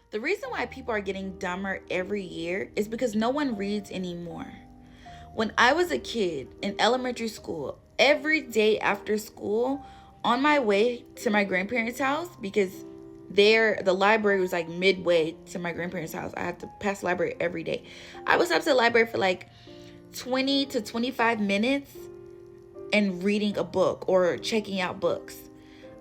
The reason why people are getting dumber every year is because no one reads anymore. When I was a kid in elementary school, every day after school, on my way to my grandparents' house, because the library was like midway to my grandparents' house. I had to pass the library every day. I was up to the library for like 20 to 25 minutes and reading a book or checking out books.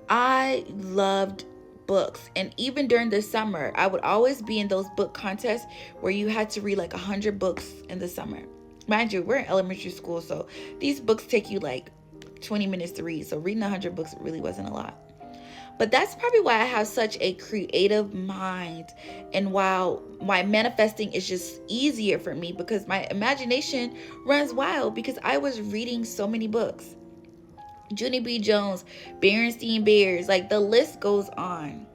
I loved books. And even during the summer, I would always be in those book contests where you had to read like 100 books in the summer. Mind you, we're in elementary school, so these books take you like 20 minutes to read. So reading 100 books really wasn't a lot. But that's probably why I have such a creative mind, and why manifesting is just easier for me, because my imagination runs wild because I was reading so many books. Junie B. Jones, Berenstain Bears, like the list goes on.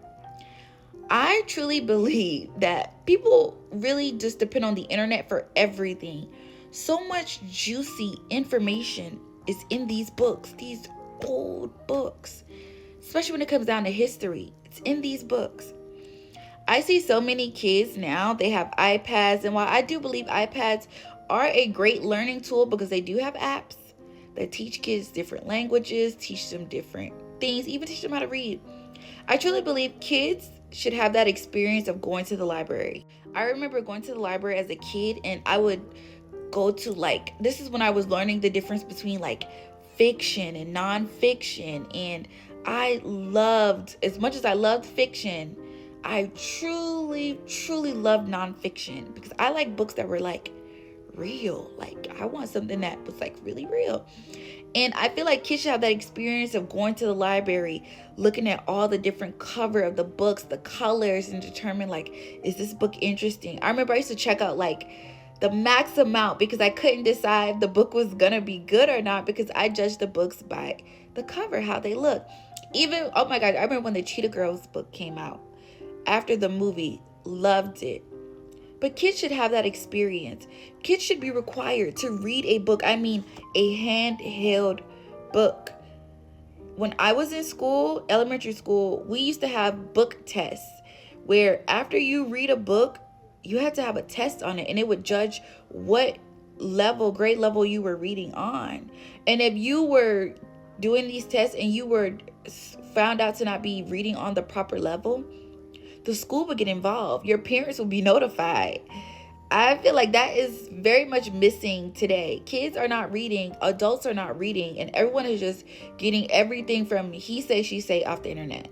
I truly believe that people really just depend on the internet for everything. So much juicy information is in these books, these old books, especially when it comes down to history. It's in these books. I see so many kids now, they have iPads, and while I do believe iPads are a great learning tool because they do have apps that teach kids different languages, teach them different things, even teach them how to read, I truly believe kids should have that experience of going to the library. I remember going to the library as a kid, and I would go to, like, this is when I was learning the difference between like fiction and nonfiction. And I loved, as much as I loved fiction, I truly loved nonfiction because I like books that were like real. Like, I want something that was like really real. And I feel like kids should have that experience of going to the library, looking at all the different cover of the books, the colors, and determine like, is this book interesting? I remember I used to check out like the max amount because I couldn't decide if the book was gonna be good or not, because I judged the books by the cover, how they look. Even, oh my God, I remember when the Cheetah Girls book came out after the movie, loved it. But kids should have that experience. Kids should be required to read a book. I mean, a handheld book. When I was in school, elementary school, we used to have book tests where after you read a book, you had to have a test on it, and it would judge what grade level you were reading on. And if you were doing these tests and you were found out to not be reading on the proper level, the school would get involved. Your parents would be notified. I feel like that is very much missing today. Kids are not reading, adults are not reading, and everyone is just getting everything from he say, she say off the internet.